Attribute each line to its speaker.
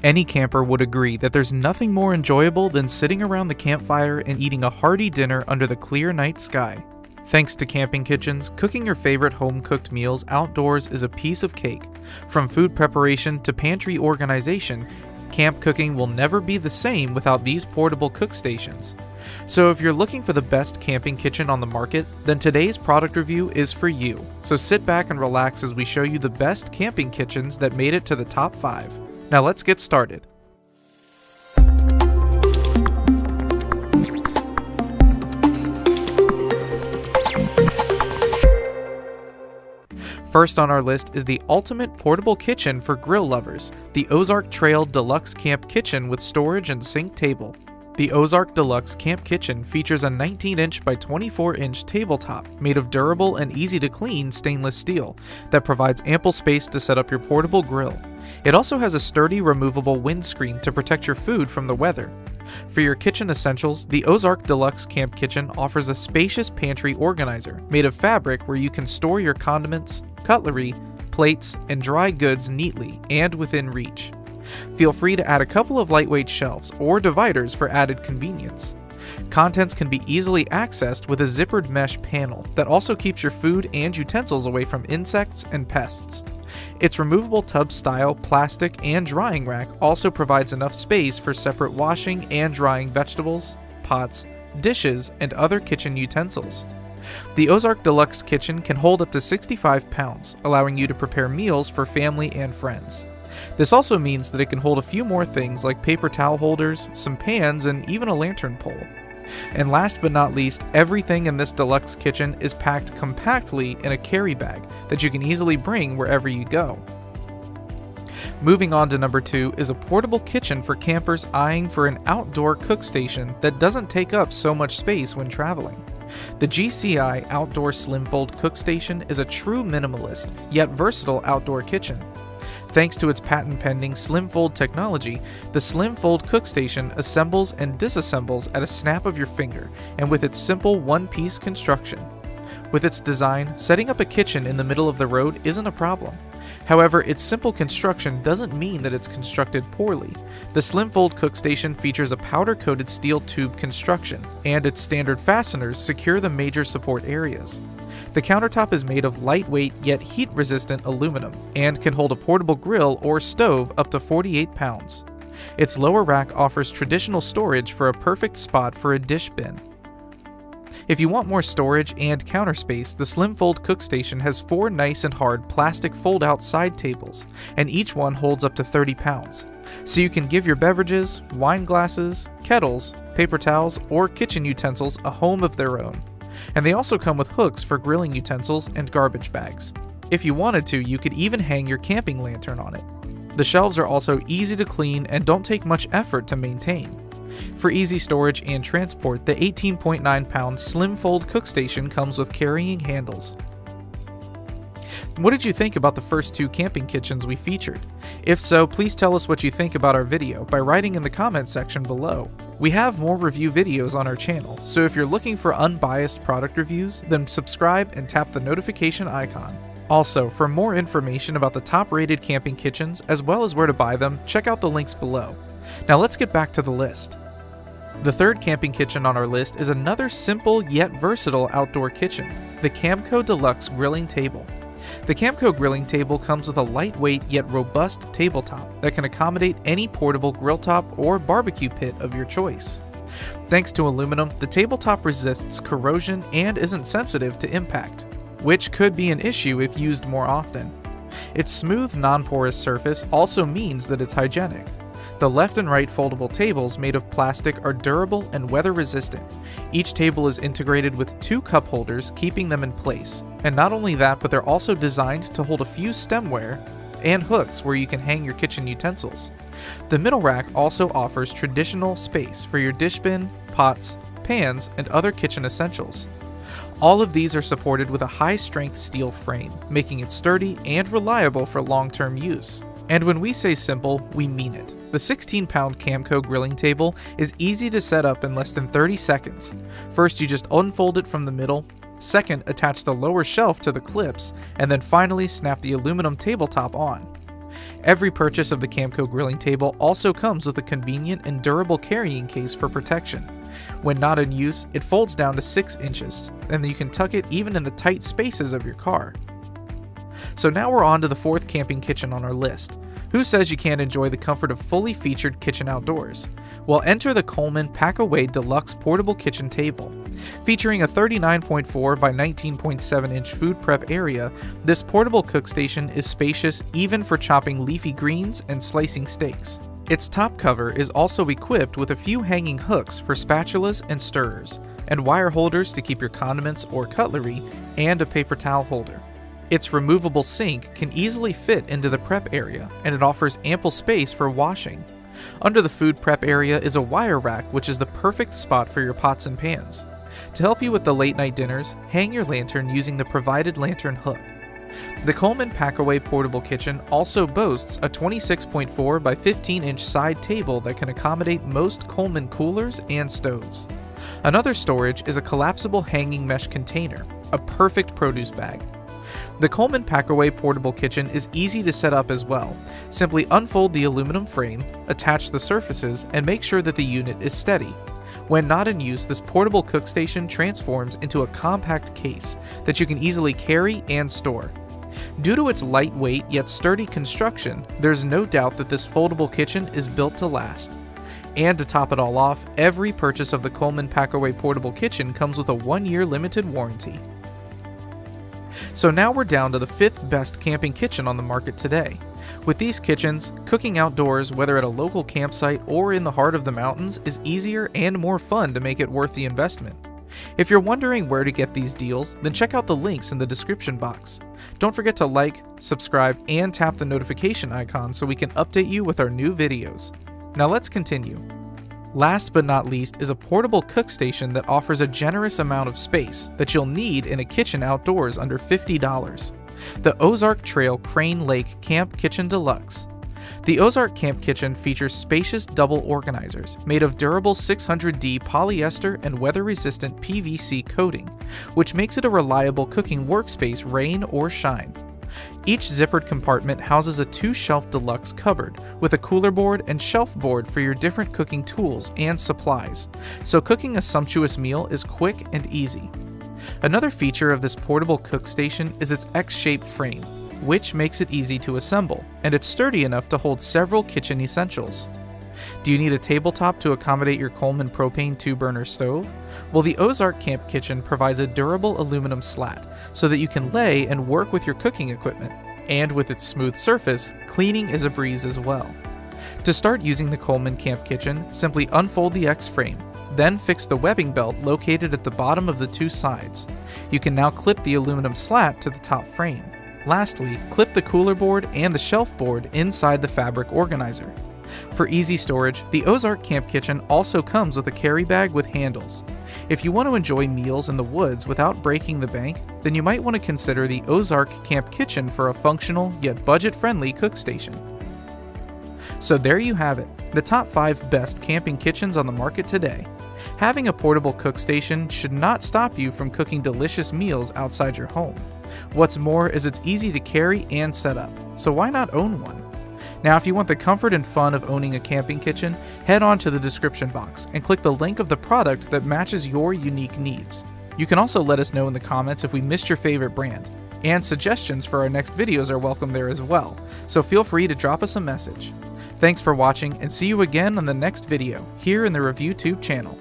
Speaker 1: Any camper would agree that there's nothing more enjoyable than sitting around the campfire and eating a hearty dinner under the clear night sky. Thanks to camping kitchens, cooking your favorite home-cooked meals outdoors is a piece of cake. From food preparation to pantry organization, camp cooking will never be the same without these portable cook stations. So if you're looking for the best camping kitchen on the market, then today's product review is for you. So sit back and relax as we show you the best camping kitchens that made it to the top 5. Now let's get started. First on our list is the ultimate portable kitchen for grill lovers, the Ozark Trail Deluxe Camp Kitchen with storage and sink table. The Ozark Deluxe Camp Kitchen features a 19-inch by 24-inch tabletop made of durable and easy-to-clean stainless steel that provides ample space to set up your portable grill. It also has a sturdy removable windscreen to protect your food from the weather. For your kitchen essentials, the Ozark Deluxe Camp Kitchen offers a spacious pantry organizer made of fabric where you can store your condiments, cutlery, plates, and dry goods neatly and within reach. Feel free to add a couple of lightweight shelves or dividers for added convenience. Contents can be easily accessed with a zippered mesh panel that also keeps your food and utensils away from insects and pests. Its removable tub-style plastic and drying rack also provides enough space for separate washing and drying vegetables, pots, dishes, and other kitchen utensils. The Ozark Deluxe Kitchen can hold up to 65 pounds, allowing you to prepare meals for family and friends. This also means that it can hold a few more things like paper towel holders, some pans, and even a lantern pole. And last but not least, everything in this deluxe kitchen is packed compactly in a carry bag that you can easily bring wherever you go. Moving on to number 2 is a portable kitchen for campers eyeing for an outdoor cook station that doesn't take up so much space when traveling. The GCI Outdoor Slimfold cook station is a true minimalist, yet versatile outdoor kitchen. Thanks to its patent-pending Slimfold technology, the Slimfold cook station assembles and disassembles at a snap of your finger, and with its simple one-piece construction. With its design, setting up a kitchen in the middle of the road isn't a problem. However, its simple construction doesn't mean that it's constructed poorly. The Slimfold cook station features a powder-coated steel tube construction, and its standard fasteners secure the major support areas. The countertop is made of lightweight yet heat-resistant aluminum and can hold a portable grill or stove up to 48 pounds. Its lower rack offers traditional storage for a perfect spot for a dish bin. If you want more storage and counter space, the Slimfold cook station has 4 nice and hard plastic fold-out side tables, and each one holds up to 30 pounds. So you can give your beverages, wine glasses, kettles, paper towels, or kitchen utensils a home of their own. And they also come with hooks for grilling utensils and garbage bags. If you wanted to, you could even hang your camping lantern on it. The shelves are also easy to clean and don't take much effort to maintain. For easy storage and transport, the 18.9-pound Slimfold cook station comes with carrying handles. What did you think about the first 2 camping kitchens we featured? If so, please tell us what you think about our video by writing in the comments section below. We have more review videos on our channel, so if you're looking for unbiased product reviews, then subscribe and tap the notification icon. Also, for more information about the top-rated camping kitchens, as well as where to buy them, check out the links below. Now let's get back to the list. The third camping kitchen on our list is another simple yet versatile outdoor kitchen, the Camco Deluxe Grilling Table. The Camco grilling table comes with a lightweight yet robust tabletop that can accommodate any portable grill top or barbecue pit of your choice. Thanks to aluminum, the tabletop resists corrosion and isn't sensitive to impact, which could be an issue if used more often. Its smooth, non-porous surface also means that it's hygienic. The left and right foldable tables made of plastic are durable and weather resistant. Each table is integrated with 2 cup holders, keeping them in place. And not only that, but they're also designed to hold a few stemware and hooks where you can hang your kitchen utensils. The middle rack also offers traditional space for your dish bin, pots, pans, and other kitchen essentials. All of these are supported with a high-strength steel frame, making it sturdy and reliable for long-term use. And when we say simple, we mean it. The 16-pound Camco grilling table is easy to set up in less than 30 seconds. First, you just unfold it from the middle. Second, attach the lower shelf to the clips, and then finally snap the aluminum tabletop on. Every purchase of the Camco grilling table also comes with a convenient and durable carrying case for protection. When not in use, it folds down to 6 inches, and you can tuck it even in the tight spaces of your car. So now we're on to the 4th camping kitchen on our list. Who says you can't enjoy the comfort of fully featured kitchen outdoors? Well, enter the Coleman Packaway Deluxe Portable Kitchen Table. Featuring a 39.4 by 19.7 inch food prep area, this portable cook station is spacious even for chopping leafy greens and slicing steaks. Its top cover is also equipped with a few hanging hooks for spatulas and stirrers, and wire holders to keep your condiments or cutlery, and a paper towel holder. Its removable sink can easily fit into the prep area, and it offers ample space for washing. Under the food prep area is a wire rack, which is the perfect spot for your pots and pans. To help you with the late night dinners, hang your lantern using the provided lantern hook. The Coleman Packaway Portable Kitchen also boasts a 26.4 by 15 inch side table that can accommodate most Coleman coolers and stoves. Another storage is a collapsible hanging mesh container, a perfect produce bag. The Coleman Packaway Portable Kitchen is easy to set up as well. Simply unfold the aluminum frame, attach the surfaces, and make sure that the unit is steady. When not in use, this portable cook station transforms into a compact case that you can easily carry and store. Due to its lightweight yet sturdy construction, there's no doubt that this foldable kitchen is built to last. And to top it all off, every purchase of the Coleman Packaway Portable Kitchen comes with a 1-year limited warranty. So now we're down to the 5th best camping kitchen on the market today. With these kitchens, cooking outdoors, whether at a local campsite or in the heart of the mountains, is easier and more fun to make it worth the investment. If you're wondering where to get these deals, then check out the links in the description box. Don't forget to like, subscribe, and tap the notification icon so we can update you with our new videos. Now let's continue. Last but not least is a portable cook station that offers a generous amount of space that you'll need in a kitchen outdoors under $50. The Ozark Trail Crane Lake Camp Kitchen Deluxe. The Ozark Camp Kitchen features spacious double organizers made of durable 600D polyester and weather-resistant PVC coating, which makes it a reliable cooking workspace rain or shine. Each zippered compartment houses a 2-shelf deluxe cupboard with a cooler board and shelf board for your different cooking tools and supplies, so cooking a sumptuous meal is quick and easy. Another feature of this portable cook station is its X-shaped frame, which makes it easy to assemble, and it's sturdy enough to hold several kitchen essentials. Do you need a tabletop to accommodate your Coleman propane 2-burner stove? Well, the Ozark Camp Kitchen provides a durable aluminum slat so that you can lay and work with your cooking equipment, and with its smooth surface, cleaning is a breeze as well. To start using the Coleman Camp Kitchen, simply unfold the X-frame, then fix the webbing belt located at the bottom of the 2 sides. You can now clip the aluminum slat to the top frame. Lastly, clip the cooler board and the shelf board inside the fabric organizer. For easy storage, the Ozark Camp Kitchen also comes with a carry bag with handles. If you want to enjoy meals in the woods without breaking the bank, then you might want to consider the Ozark Camp Kitchen for a functional yet budget-friendly cook station. So there you have it, the top 5 best camping kitchens on the market today. Having a portable cook station should not stop you from cooking delicious meals outside your home. What's more is it's easy to carry and set up, so why not own one? Now, if you want the comfort and fun of owning a camping kitchen, head on to the description box and click the link of the product that matches your unique needs. You can also let us know in the comments if we missed your favorite brand, and suggestions for our next videos are welcome there as well, so feel free to drop us a message. Thanks for watching, and see you again on the next video here in the ReviewTube channel.